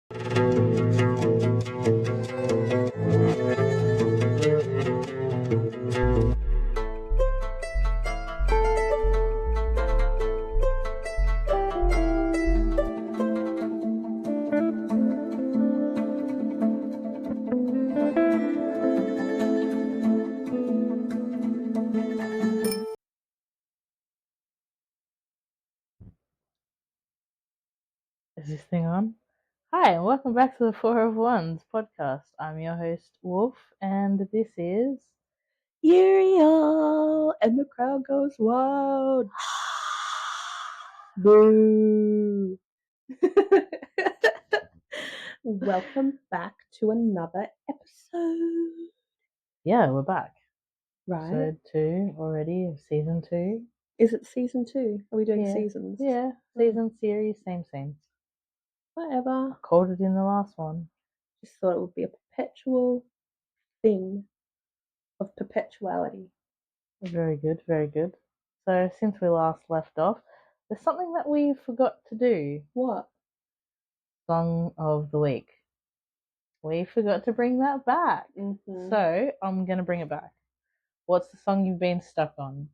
Is this thing on? Hi, and welcome back to the Four of Ones podcast. I'm your host, Wolf, and this is Euryale, and the crowd goes wild. Boo. Welcome back to another episode. Yeah, we're back. Right? Episode 2 already of season 2. Is it season 2? Are we doing Yeah. seasons? Yeah, season, series, same. Whatever. I called it in the last one. Just thought it would be a perpetual thing of perpetuality. Very good, very good. So, since we last left off, there's something that we forgot to do. What? Song of the week. We forgot to bring that back. Mm-hmm. So, I'm going to bring it back. What's the song you've been stuck on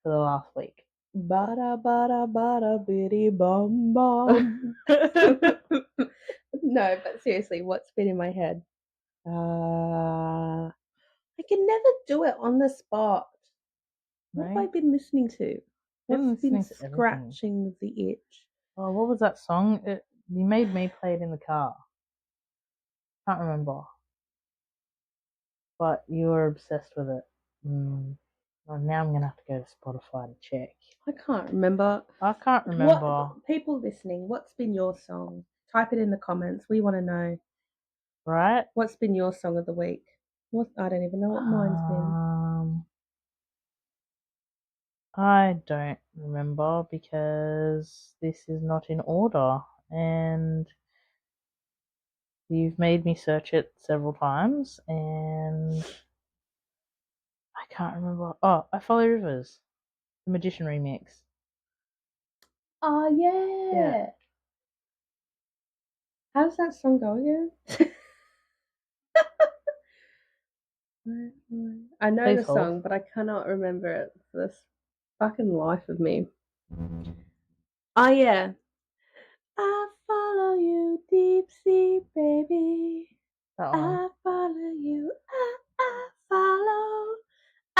for the last week? Bada bada bada bitty bum bum. No, but seriously, what's been in my head? I can never do it on the spot. What have I been listening to? What's been scratching the itch? Oh, what was that song? You made me play it in the car. Can't remember. But you were obsessed with it. Well, now I'm going to have to go to Spotify to check. I can't remember. I can't remember. People listening, what's been your song? Type it in the comments. We want to know. Right? What's been your song of the week? I don't even know what mine's been. I don't remember because this is not in order. And you've made me search it several times and I can't remember. Oh, I Follow Rivers. The Magician remix. Oh, yeah. How does that song go again? I know the song, but I cannot remember it for this fucking life of me. Oh, yeah. I follow you, deep sea, baby. I follow you.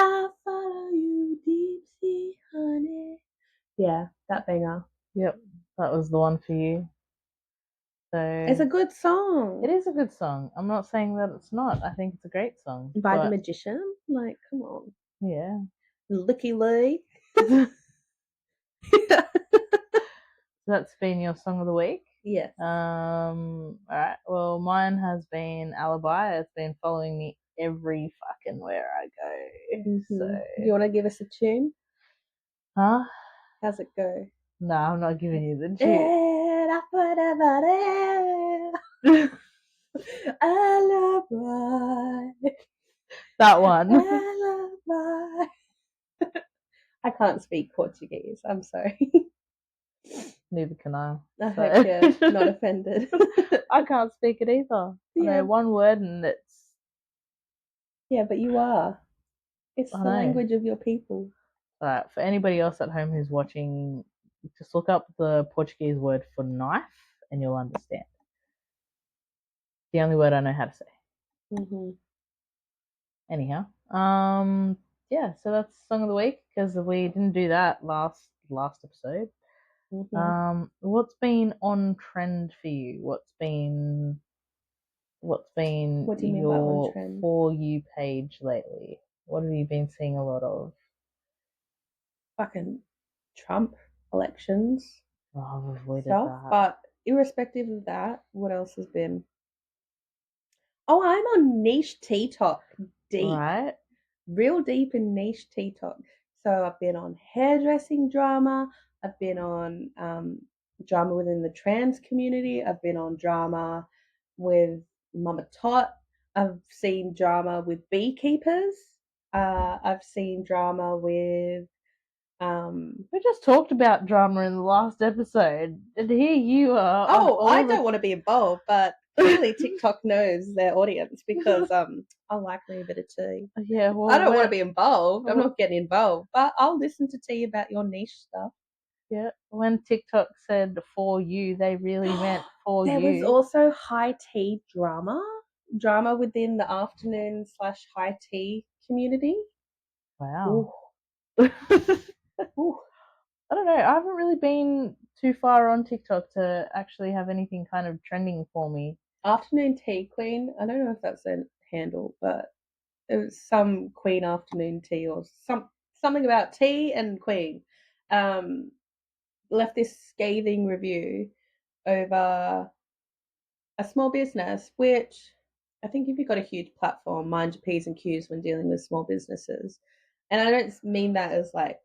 I follow you, deep sea, honey. Yeah, that banger. Yep, that was the one for you. So it's a good song. It is a good song. I'm not saying that it's not. I think it's a great song. By The Magician? Like, come on. Yeah. Licky Lee. That's been your song of the week? Yes. Alright. Well, mine has been Alibi. It's been following me every fucking where I go. Mm-hmm. So you want to give us a tune? Huh? How's it go? No, I'm not giving you the tune. Alibi. That one. Alibi. I can't speak Portuguese. I'm sorry. Neither can I. Okay, not offended. I can't speak it either. Yeah. I know one word and it's... Yeah, but you are. It's the language of your people. Alright, for anybody else at home who's watching, just look up the Portuguese word for knife and you'll understand. The only word I know how to say. Mm-hmm. Anyhow, yeah, so that's song of the week because we didn't do that last episode. Mm-hmm. What's been on trend for you? What's been your For You page lately? What have you been seeing a lot of? Fucking Trump elections. Oh, I've avoided stuff, that. But irrespective of that, what else has been? Oh, I'm on niche TikTok deep. Right. Real deep in niche TikTok. So I've been on hairdressing drama. I've been on drama within the trans community. I've been on drama with Mama Tot. I've seen drama with beekeepers. I've seen drama with We just talked about drama in the last episode, and here you are. Oh, I don't want to be involved, but clearly TikTok knows their audience because I like me a bit of tea. Yeah, well, I don't want to be involved. I'm not getting involved, but I'll listen to tea about your niche stuff. Yeah, when TikTok said for you, they really meant for there you. There was also high tea drama within the afternoon / high tea community. Wow. Ooh. I don't know. I haven't really been too far on TikTok to actually have anything kind of trending for me. Afternoon tea queen. I don't know if that's a handle, but it was some queen afternoon tea or something about tea and queen. Left this scathing review over a small business, which I think if you've got a huge platform, mind your P's and Q's when dealing with small businesses. And I don't mean that as like,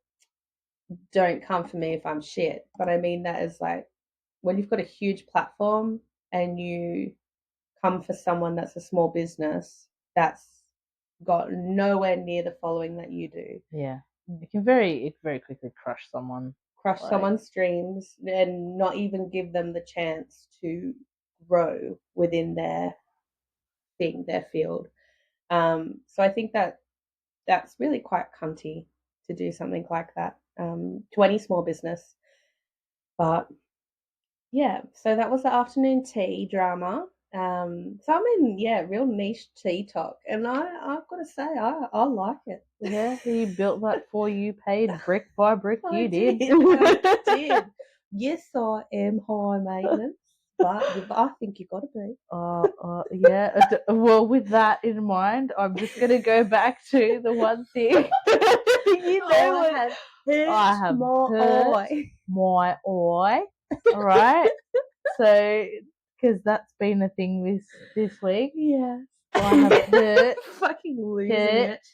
don't come for me if I'm shit, but I mean that as like, when you've got a huge platform and you come for someone that's a small business that's got nowhere near the following that you do. Yeah. It can very quickly crush someone. Someone's dreams and not even give them the chance to grow within their thing, their field. So I think that's really quite cunty to do something like that to any small business. But yeah, so that was the afternoon tea drama. So I'm in real niche tea talk, and I've got to say I like it. Yeah, you built that for you, paid brick by brick. You did. I did. Yes, I am high maintenance, but I think you've got to be. Yeah. Well, with that in mind, I'm just gonna go back to the one thing. I have hurt my eye. All right. So, because that's been a thing this week. Yes. I have hurt. Fucking losing it.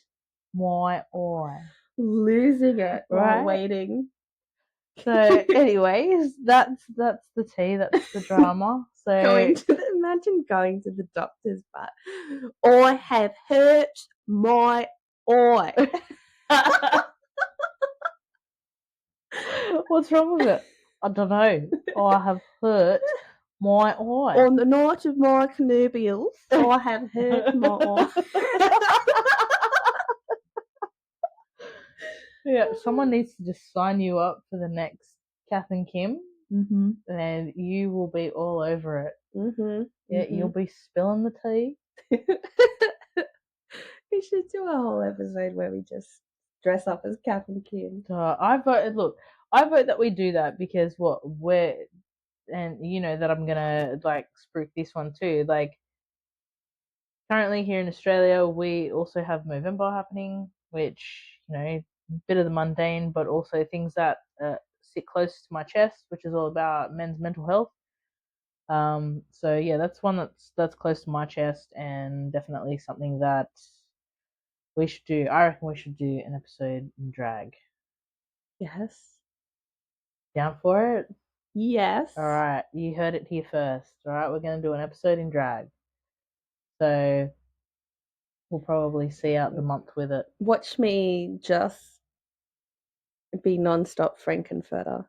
My eye. Losing it while waiting. So, anyways, that's the tea. That's the drama. So, imagine going to the doctor's, but I have hurt my eye. What's wrong with it? I don't know. I have hurt my eye. On the night of my connubials, I have hurt my eye. Yeah, someone needs to just sign you up for the next Kath and Kim, and you will be all over it. Yeah, you'll be spilling the tea. We should do a whole episode where we just dress up as Kath and Kim. I vote that we do that because and you know that I'm gonna like spruik this one too. Like currently here in Australia, we also have Movember happening, which you know, bit of the mundane, but also things that sit close to my chest, which is all about men's mental health. So yeah, that's one that's close to my chest, and definitely something that we should do. I reckon we should do an episode in drag. Yes. Down for it? Yes. All right, you heard it here first. All right, we're gonna do an episode in drag. So we'll probably see out the month with it. Watch me just be non-stop Frankenfurter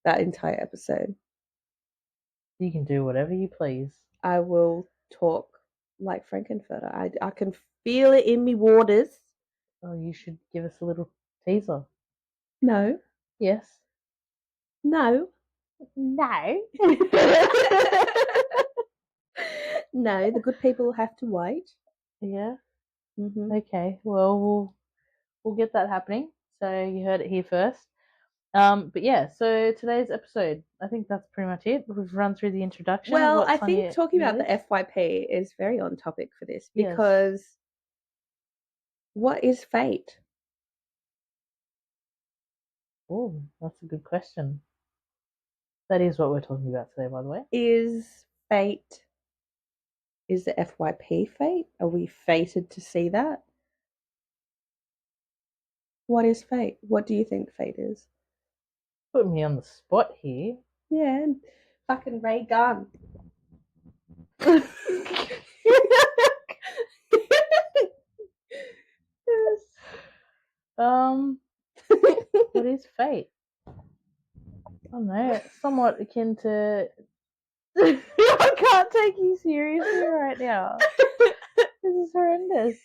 that entire episode. You can do whatever you please. I will talk like Frankenfurter. I can feel it in me waters. Oh, you should give us a little teaser. No. Yes. No. No. No, the good people have to wait. Yeah. Okay. Well, we'll get that happening. So you heard it here first. But yeah, so today's episode, I think that's pretty much it. We've run through the introduction. Well, I think talking about the FYP is very on topic for this because what is fate? Oh, that's a good question. That is what we're talking about today, by the way. Is the FYP fate? Are we fated to see that? What is fate? What do you think fate is? Put me on the spot here. Yeah, fucking Ray Gun. What is fate? I don't know. It's somewhat akin to. I can't take you seriously right now. This is horrendous.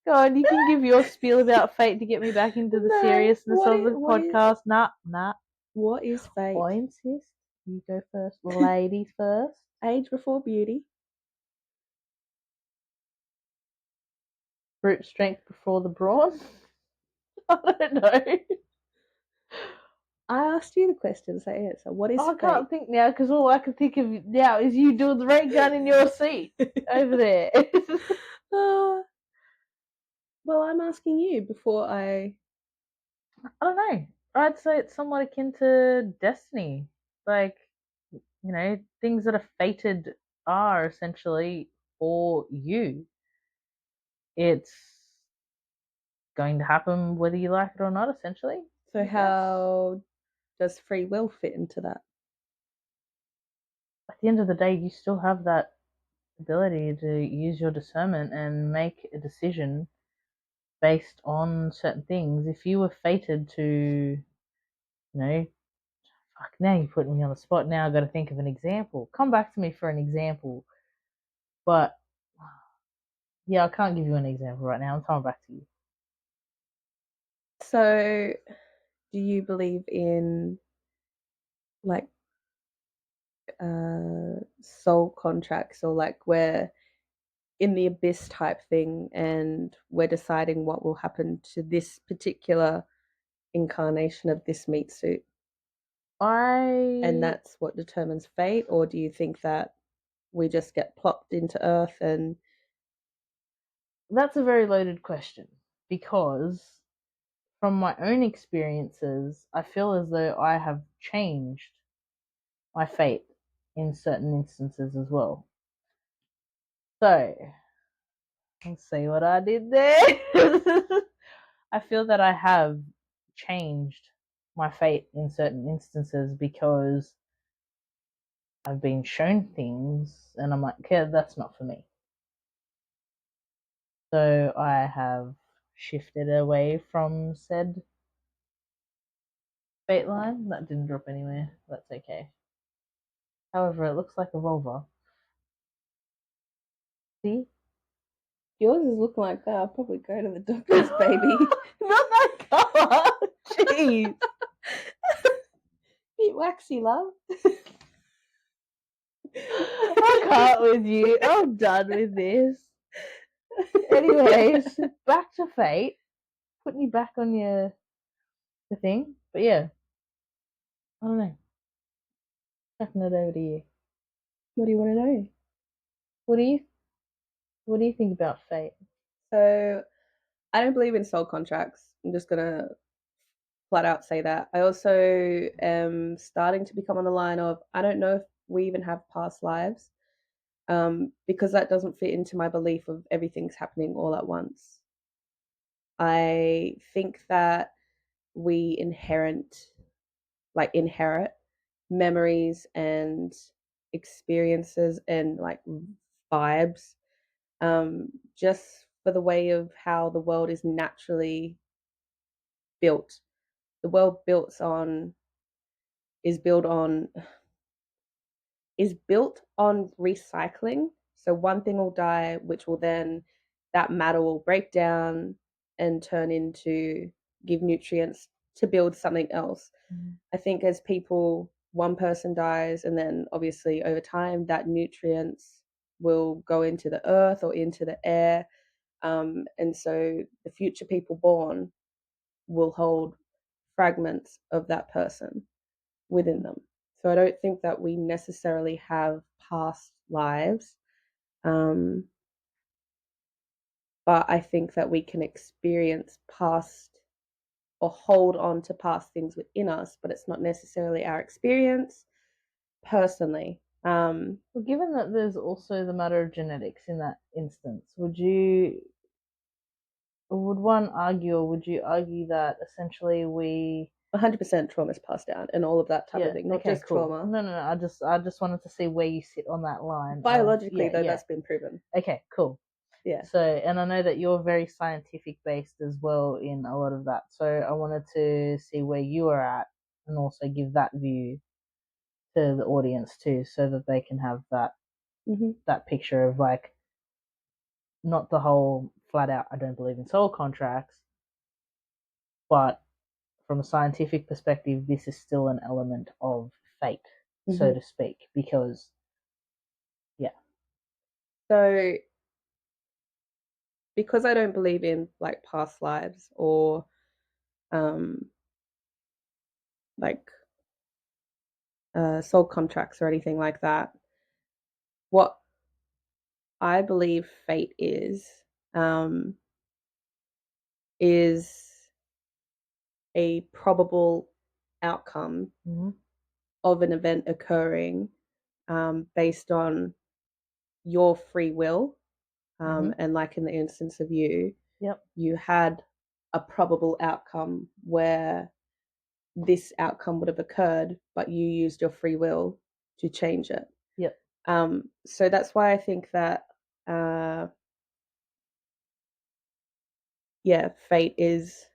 Go on, you can give your spiel about fate to get me back into the seriousness of the podcast. Nah. What is fate? I insist. You go first. Ladies first. Age before beauty. Brute strength before the brawn. I don't know. I asked you the question, so answer. What is fate? I can't think now because all I can think of now is you doing the ray gun in your seat over there. Well, I'm asking you before I don't know. I'd say it's somewhat akin to destiny. Like, things that are fated are essentially for you. It's going to happen whether you like it or not, essentially. So how does free will fit into that? At the end of the day, you still have that ability to use your discernment and make a decision based on certain things. If you were fated to, fuck, now you're putting me on the spot. Now I've got to think of an example. Come back to me for an example. But, yeah, I can't give you an example right now. I'm coming back to you. So, do you believe in, like, soul contracts, or like we're in the abyss type thing and we're deciding what will happen to this particular incarnation of this meat suit? And that's what determines fate? Or do you think that we just get plopped into Earth and... That's a very loaded question because from my own experiences, I feel as though I have changed my fate in certain instances as well. So, let's see what I did there. I feel that I have changed my fate in certain instances because I've been shown things and I'm like, okay, that's not for me. So I have shifted away from said fate line. That didn't drop anywhere. That's okay. However, it looks like a vulva. See? Yours is looking like that. I'll probably go to the doctor's, baby. Not that colour. Jeez. Bit waxy, love. I can't with you. I'm done with this. Anyways, back to fate. Putting you back on the thing. But yeah. I don't know. Chucking it over to you. What do you want to know? What do you think about fate? So, I don't believe in soul contracts. I'm just gonna flat out say that. I also am starting to become on the line of, I don't know if we even have past lives, because that doesn't fit into my belief of everything's happening all at once. I think that we inherit memories and experiences and like vibes, just for the way of how the world is naturally built. The world is built on is built on recycling. So one thing will die, which will then, that matter will break down and turn into, give nutrients to build something else. I think as people, one person dies, and then obviously over time that nutrients will go into the earth or into the air. And so the future people born will hold fragments of that person within them. So I don't think that we necessarily have past lives. But I think that we can experience past or hold on to past things within us, but it's not necessarily our experience personally. Well, given that there's also the matter of genetics in that instance, would one argue, or would you argue that essentially we 100% trauma is passed down and all of that type of thing, not just cool. trauma. No. I just wanted to see where you sit on that line. Biologically, though, that's been proven. Okay, cool. Yeah. So, and I know that you're very scientific based as well in a lot of that. So, I wanted to see where you are at and also give that view to the audience too, so that they can have that picture of like not the whole flat out I don't believe in soul contracts, but from a scientific perspective, this is still an element of fate, so to speak, because yeah. So because I don't believe in like past lives or um like soul contracts or anything like that, what I believe fate um, is a probable outcome Mm-hmm. of an event occurring based on your free will. Mm-hmm. And like in the instance of you, Yep. you had a probable outcome where this outcome would have occurred, but you used your free will to change it. Yep. So that's why I think that, uh, yeah, fate is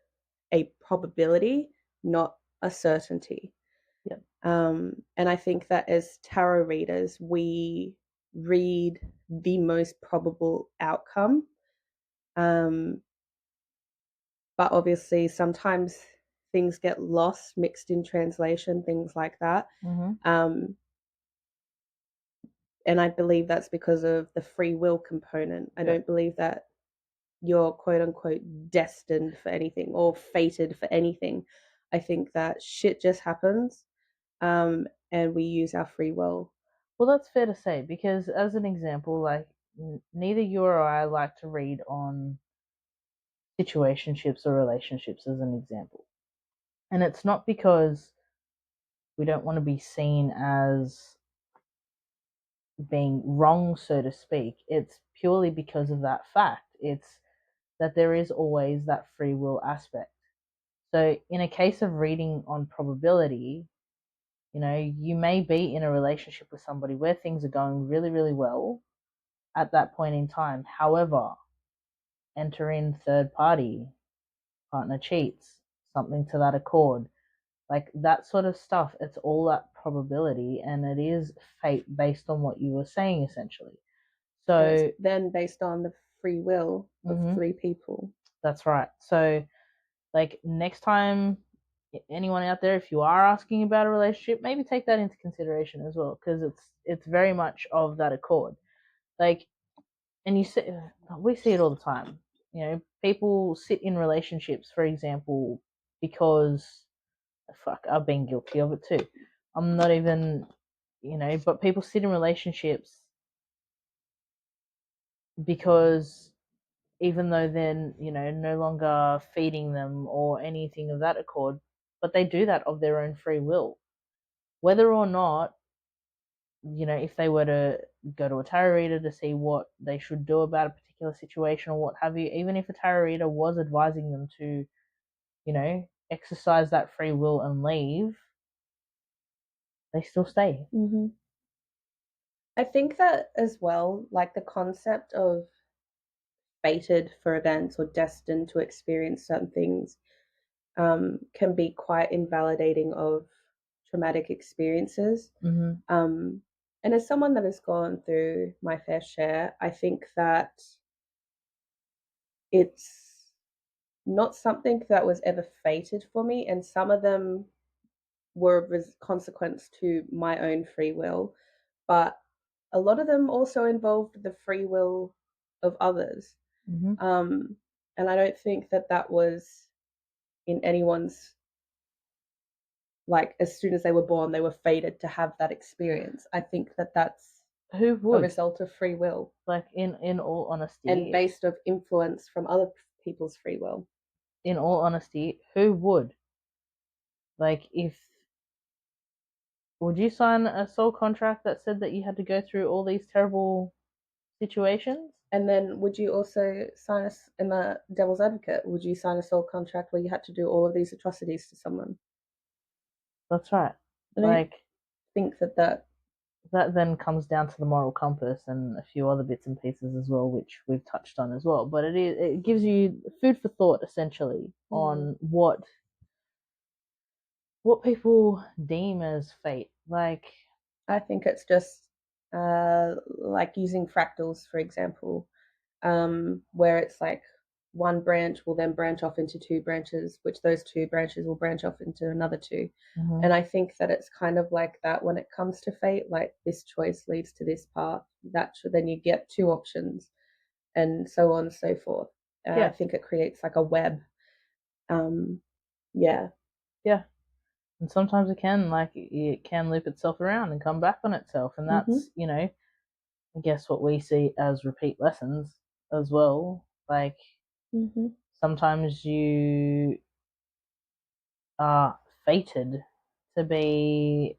a probability, not a certainty. Yep. And I think that as tarot readers, we read the most probable outcome. Um, but obviously, sometimes things get lost, mixed in translation, things like that. Mm-hmm. Um, and I believe that's because of the free will component. I Yep. don't believe that you're quote unquote destined for anything or fated for anything. I think that shit just happens, and we use our free will. Well, that's fair to say because, as an example, like neither you or I like to read on situationships or relationships as an example. And it's not because we don't want to be seen as being wrong, so to speak. It's purely because of that fact. It's that there is always that free will aspect. So, in a case of reading on probability, you may be in a relationship with somebody where things are going really, really well at that point in time. However, enter in third party, partner cheats, something to that accord, like that sort of stuff. It's all that probability, and it is fate based on what you were saying essentially. And it's So, then based on the free will of mhm, three people. that's right. So, like next time, anyone out there, if you are asking about a relationship, maybe take that into consideration as well, because it's very much of that accord. Like, and we see it all the time. People sit in relationships, for example, because fuck, I've been guilty of it too. I'm not even, but people sit in relationships because even though they're, no longer feeding them or anything of that accord, but they do that of their own free will. Whether or not, if they were to go to a tarot reader to see what they should do about a particular situation or what have you, even if a tarot reader was advising them to, exercise that free will and leave, they still stay. Mm-hmm. I think that as well, like the concept of fated for events or destined to experience certain things, can be quite invalidating of traumatic experiences. Mm-hmm. Um, and as someone that has gone through my fair share, I think that it's not something that was ever fated for me, and some of them were a consequence to my own free will, but a lot of them also involved the free will of others. Mm-hmm. Um, and I don't think that that was in anyone's, like, as soon as they were born, they were fated to have that experience. I think that that's Who a would? result of free will Like, in all and honesty, based of influence from other people's free will. who would? Like, if would you sign a soul contract that said that you had to go through all these terrible situations? And then would you also sign us in the devil's advocate? Would you sign a soul contract where you had to do all of these atrocities to someone? That's right. I don't Like, think that that that then comes down to the moral compass and a few other bits and pieces as well, which we've touched on as well. But it gives you food for thought essentially on what people deem as fate. Like, I think it's just like using fractals, for example, where it's like one branch will then branch off into two branches, which those two branches will branch off into another 2. mm-hmm. And I think that it's kind of like that when it comes to fate, like this choice leads to this path, that should, then you get two options, and so on and so forth. I think it creates like a web. Yeah. Yeah. And sometimes it can loop itself around and come back on itself. And that's, I guess what we see as repeat lessons as well. Like, sometimes you are fated to be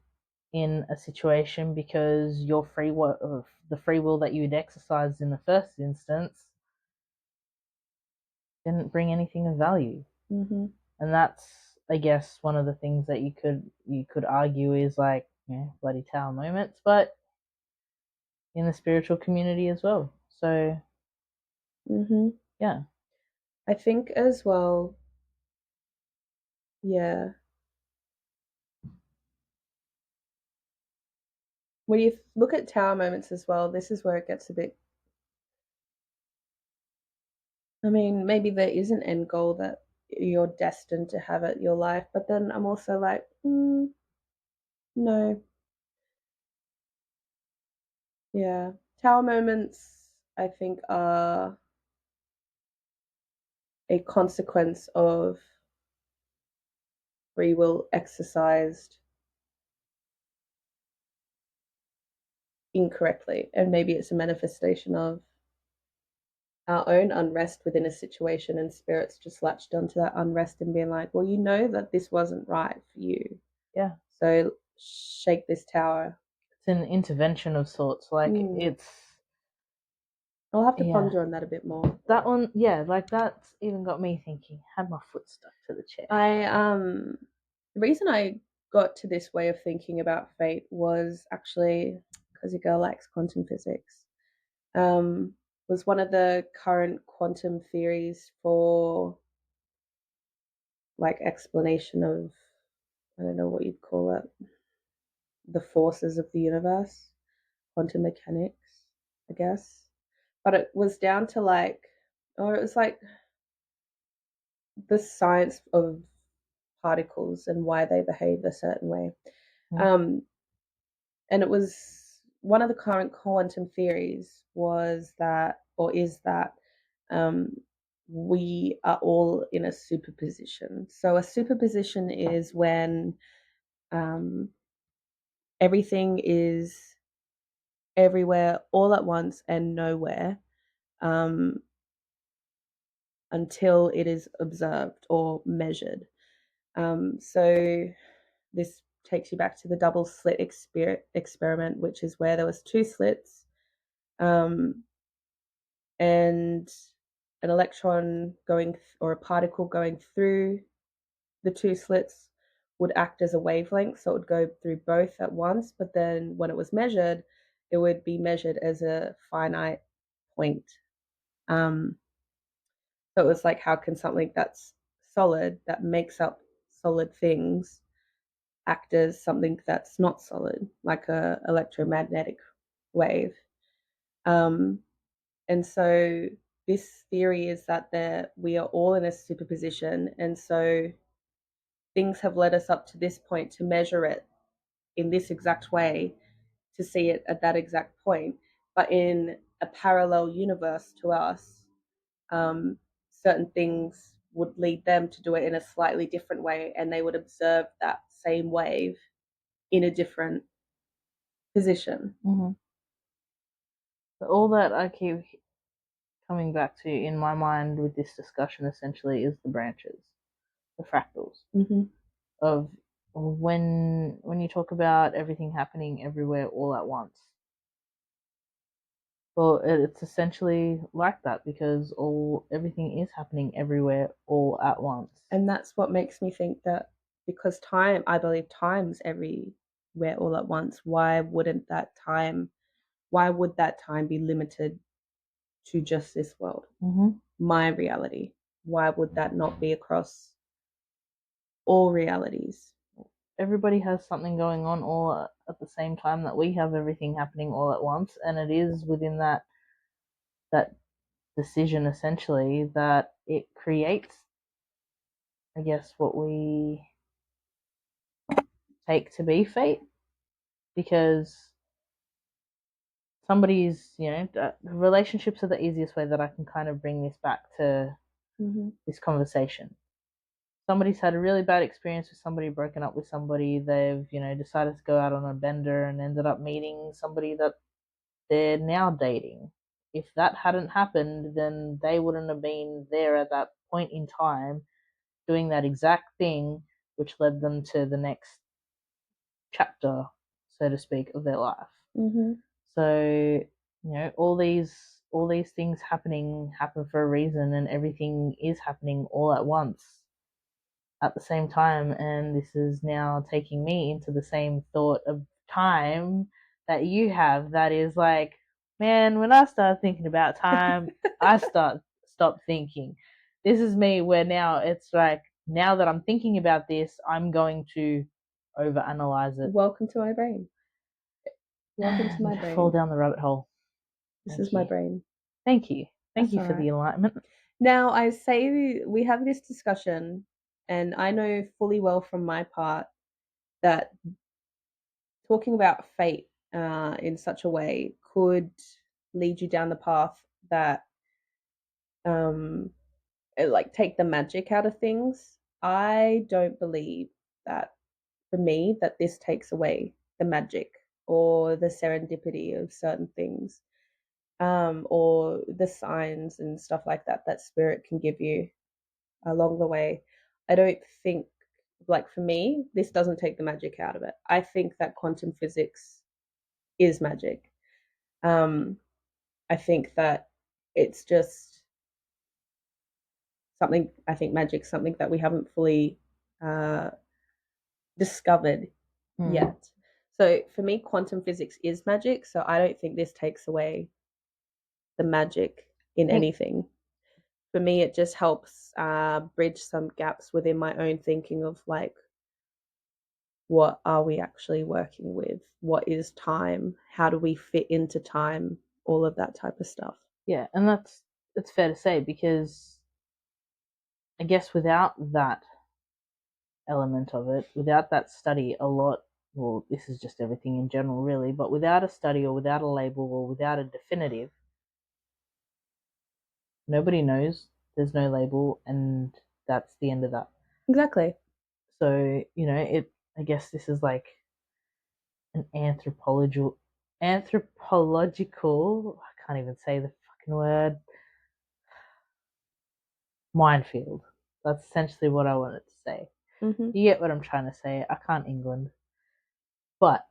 in a situation because your the free will that you'd exercised in the first instance didn't bring anything of value. And that's, I guess, one of the things that you could argue is like, bloody tower moments, but in the spiritual community as well. So yeah. I think as well, yeah. When you look at tower moments as well, this is where it gets a bit. I mean, maybe there is an end goal that you're destined to have at your life, but then I'm also like, no. Yeah. Tower moments, I think, are a consequence of free will exercised incorrectly. And maybe it's a manifestation of our own unrest within a situation, and spirits just latched onto that unrest and being like, well, you know that this wasn't right for you. Yeah. So shake this tower. It's an intervention of sorts. Like, it's. I'll have to ponder on that a bit more. That one, yeah, like that's even got me thinking. Had my foot stuck to the chair. The reason I got to this way of thinking about fate was actually because your girl likes quantum physics. Was one of the current quantum theories for like explanation of, I don't know what you'd call it, the forces of the universe, quantum mechanics, I guess. But it was down to like, or it was like the science of particles and why they behave a certain way. And it was one of the current quantum theories was that, or is that, we are all in a superposition. So a superposition is when everything is everywhere all at once and nowhere, until it is observed or measured. So this takes you back to the double slit experiment, which is where there was two slits, and an electron going or a particle going through the two slits would act as a wavelength, so it would go through both at once. But then when it was measured, it would be measured as a finite point. So it was like, how can something that's solid, that makes up solid things, act as something that's not solid, like a electromagnetic wave? And so this theory is that we are all in a superposition, and so things have led us up to this point to measure it in this exact way, to see it at that exact point. But in a parallel universe to us, certain things would lead them to do it in a slightly different way, and they would observe that same wave in a different position. But all that I keep coming back to in my mind with this discussion essentially is the branches, the fractals of when you talk about everything happening everywhere all at once. Well, it's essentially like that because everything is happening everywhere all at once. And that's what makes me think that, because time, I believe time's every everywhere all at once, why would that time be limited to just this world? My reality. Why would that not be across all realities? Everybody has something going on all at the same time that we have everything happening all at once, and it is within that decision essentially that it creates, I guess, what we take to be fate, because somebody's, relationships are the easiest way that I can kind of bring this back to this conversation. Somebody's had a really bad experience with somebody, broken up with somebody, they've, decided to go out on a bender and ended up meeting somebody that they're now dating. If that hadn't happened, then they wouldn't have been there at that point in time doing that exact thing, which led them to the next chapter, so to speak, of their life. So, all these things happen for a reason, and everything is happening all at once at the same time. And this is now taking me into the same thought of time that you have. That is like, man, when I start thinking about time, I stop thinking. This is me where now it's like, now that I'm thinking about this, I'm going to overanalyze it. Welcome to my brain. Welcome to my brain. Fall down the rabbit hole. This is my brain. Thank you. Thank you for the enlightenment. Now, I say we have this discussion, and I know fully well from my part that talking about fate in such a way could lead you down the path that like take the magic out of things. I don't believe that, for me, that this takes away the magic or the serendipity of certain things, or the signs and stuff like that that spirit can give you along the way. I don't think, like, for me, this doesn't take the magic out of it. I think that quantum physics is magic. I think that it's just something, I think magic's something that we haven't fully discovered yet. So for me, quantum physics is magic. So I don't think this takes away the magic in anything. For me, it just helps bridge some gaps within my own thinking of, like, what are we actually working with? What is time? How do we fit into time? All of that type of stuff. Yeah, and that's fair to say, because I guess without that element of it, without that study, well, this is just everything in general, really, but without a study or without a label or without a definitive, nobody knows, there's no label, and that's the end of that. Exactly. So, I guess this is like an anthropological, I can't even say the fucking word, minefield. That's essentially what I wanted to say. You get what I'm trying to say. I can't England. But,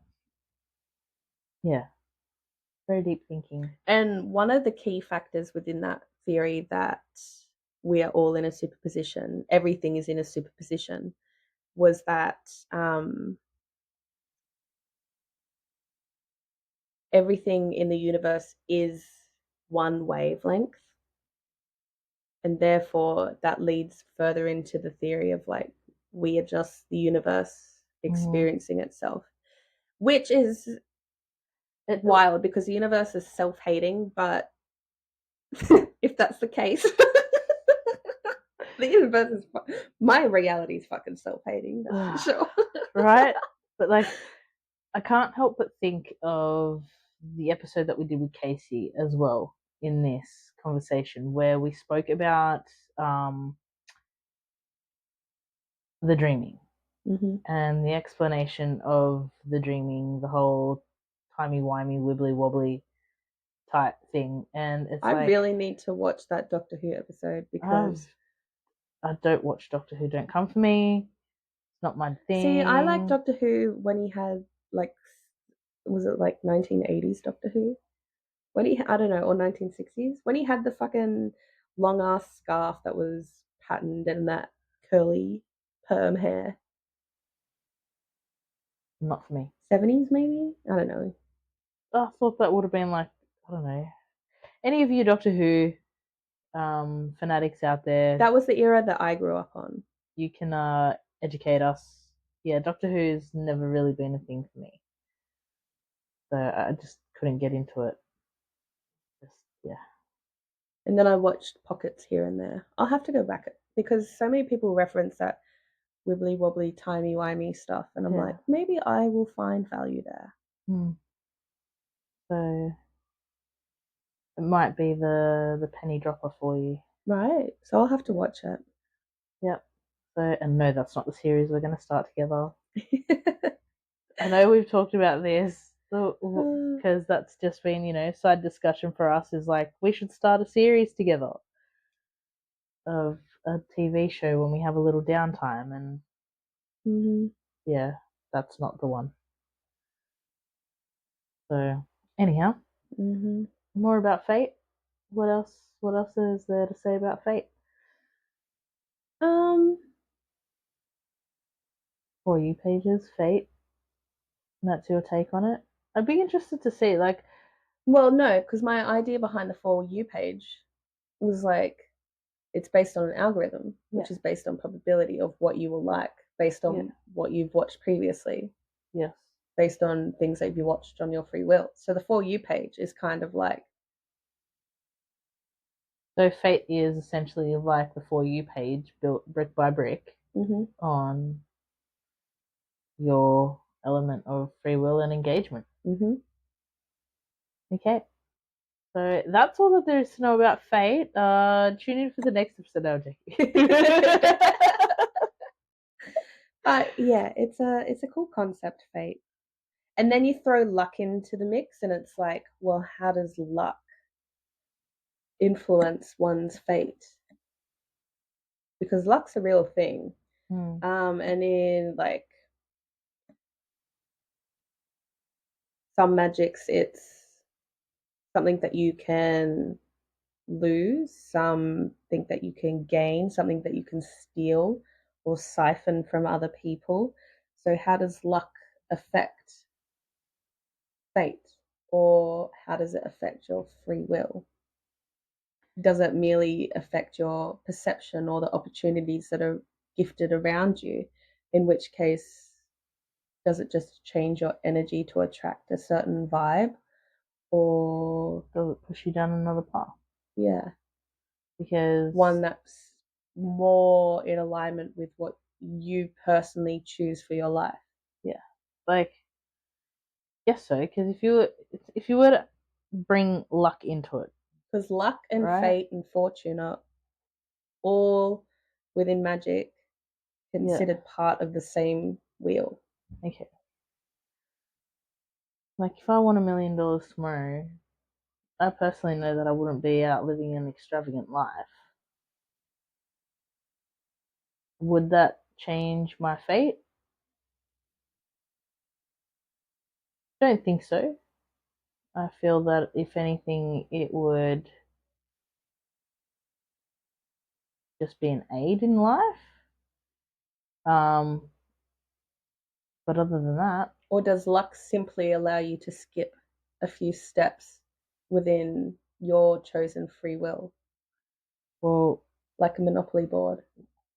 yeah, very deep thinking. And one of the key factors within that theory that we are all in a superposition, everything is in a superposition, was that everything in the universe is one wavelength. And therefore, that leads further into the theory of, like, we are just the universe experiencing itself, which is wild because the universe is self-hating. But if that's the case, the universe is, my reality is fucking self-hating, that's for sure. Right? But, like, I can't help but think of the episode that we did with Casey as well in this conversation, where we spoke about the dreaming and the explanation of the dreaming, the whole timey-wimey, wibbly-wobbly type thing. And it's I really need to watch that Doctor Who episode because I don't watch Doctor Who. Don't come for me. It's not my thing. See, I like Doctor Who when he had, like, was it like 1980s Doctor Who? When he, I don't know, or 1960s, when he had the fucking long ass scarf that was patterned and that curly perm hair. Not for me. 70s maybe? I don't know. I thought that would have been like, I don't know. Any of you Doctor Who fanatics out there, That was the era that I grew up on. you can educate us. Yeah, Doctor Who's never really been a thing for me. So I just couldn't get into it. Just, yeah. And then I watched pockets here and there. I'll have to go back because so many people reference that wibbly wobbly, timey wimey stuff. And I'm like, Yeah. maybe I will find value there. Hmm. So it might be the penny dropper for you. Right. So I'll have to watch it. Yep. So, and no, that's not the series we're going to start together. I know we've talked about this because that's just been, side discussion for us is like, we should start a series together of a TV show when we have a little downtime. And yeah, that's not the one. So, anyhow, more about Fate. What else? What else is there to say about Fate? For you pages, Fate. And that's your take on it. I'd be interested to see, like, well, no, because my idea behind the For You page was like, it's based on an algorithm, which yeah, is based on probability of what you will like, based on yeah, what you've watched previously, yes. based on things that you watched on your free will. So the For You page is kind of like, So Fate is essentially like the For You page built brick by brick on your element of free will and engagement. Okay. So that's all that there is to know about Fate. Tune in for the next episode, now, Jackie. But yeah, it's a cool concept, Fate. And then you throw luck into the mix, and it's like, well, how does luck influence one's fate? Because luck's a real thing. And in like some magics, it's something that you can lose, something that you can gain, something that you can steal or siphon from other people. So, how does luck affect fate, or how does it affect your free will? Does it merely affect your perception or the opportunities that are gifted around you? In which case, does it just change your energy to attract a certain vibe? Or, does it push you down another path? yeah, Because one that's more in alignment with what you personally choose for your life? yeah, like yes, so because if you were to bring luck into it, because luck and right? fate and fortune are all within magic considered part of the same wheel. Okay. Like if I won $1 million tomorrow, I personally know that I wouldn't be out living an extravagant life. Would that change my fate? I don't think so. I feel that if anything, it would just be an aid in life. Um, but other than that, Or does luck simply allow you to skip a few steps within your chosen free will? well, Like a Monopoly board.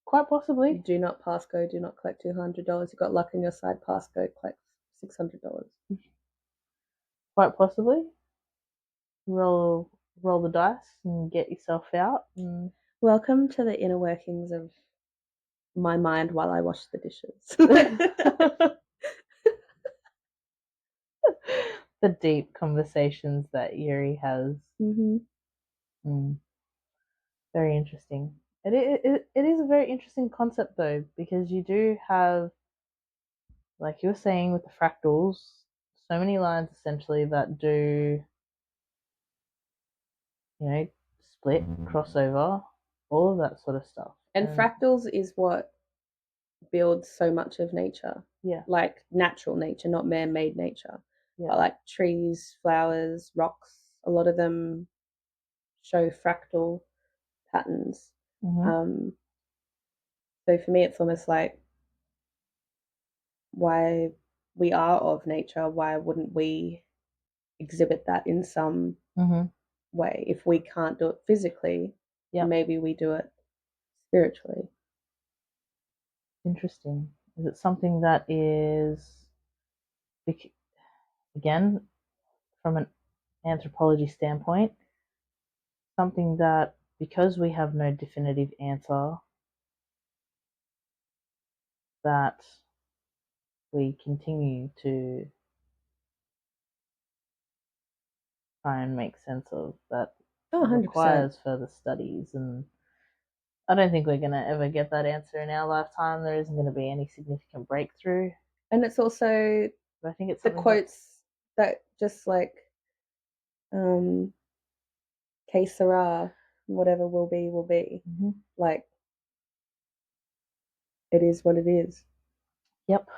quite possibly, Do not pass go, do not collect $200. You've got luck on your side, pass go, collect $600. quite possibly, roll the dice and get yourself out. And Welcome to the inner workings of my mind while I wash the dishes. the deep conversations that Yuri has. Mm, very interesting. It is a very interesting concept though, because you do have, like you were saying with the fractals, so many lines essentially that do, split, crossover, all of that sort of stuff. And fractals is what builds so much of nature. Yeah. Like natural nature, not man made nature. Yeah. But like trees, flowers, rocks, a lot of them show fractal patterns. So for me, it's almost like, why we are of nature, why wouldn't we exhibit that in some way? If we can't do it physically, maybe we do it spiritually. Interesting. Is it something that is, again, from an anthropology standpoint, something that, because we have no definitive answer, that we continue to try and make sense of, that Oh, 100%. requires further studies? And I don't think we're going to ever get that answer in our lifetime. There isn't going to be any significant breakthrough. And it's also, but I think it's the quotes that just like, que sera, whatever will be, will be. Like, it is what it is. Yep.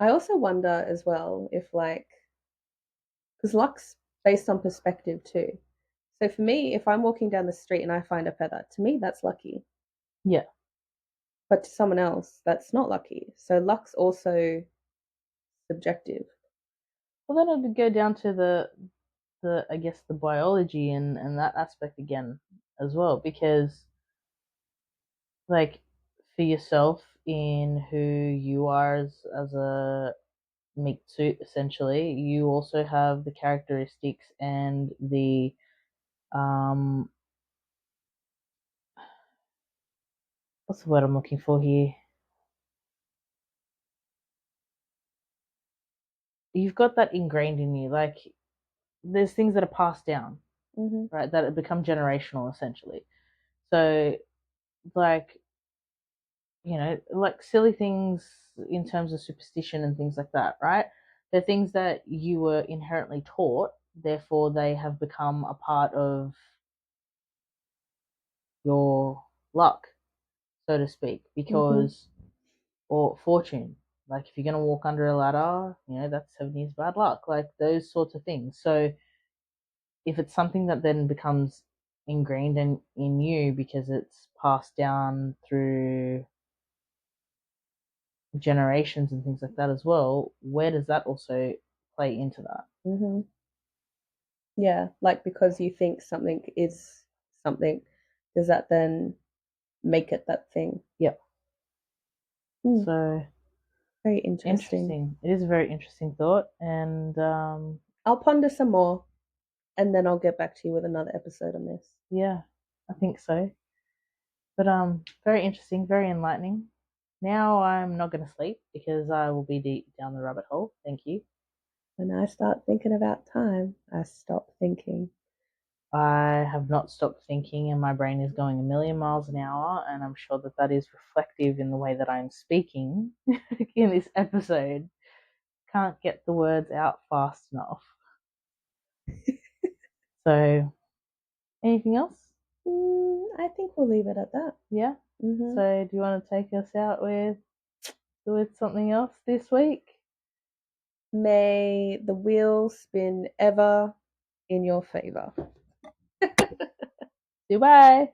I also wonder as well if, like, because luck's based on perspective too. So for me, if I'm walking down the street and I find a feather, to me, that's lucky. Yeah. But to someone else, that's not lucky. So luck's also subjective. Well, then it'd go down to the I guess the biology and that aspect again as well, because like for yourself in who you are as a meat suit, essentially, you also have the characteristics and the um what's the word I'm looking for here? You've got that ingrained in you. Like there's things that are passed down, right? That have become generational essentially. So like like silly things in terms of superstition and things like that, right? They're things that you were inherently taught, therefore they have become a part of your luck, so to speak, because or fortune. Like if you're gonna walk under a ladder, that's 7 years bad luck, like those sorts of things. So if it's something that then becomes ingrained in you because it's passed down through generations and things like that as well, where does that also play into that? Yeah, like because you think something is something, does that then make it that thing? Yep. So very interesting. It is a very interesting thought, and I'll ponder some more, and then I'll get back to you with another episode on this. Yeah, I think so. But very interesting, very enlightening. Now I'm not going to sleep because I will be deep down the rabbit hole. Thank you. When I start thinking about time, I stop thinking. I have not stopped thinking, and my brain is going a million miles an hour, and I'm sure that that is reflective in the way that I'm speaking in this episode. Can't get the words out fast enough. So, anything else? I think we'll leave it at that. Yeah. So, do you want to take us out with something else this week? May the wheel spin ever in your favor. Goodbye.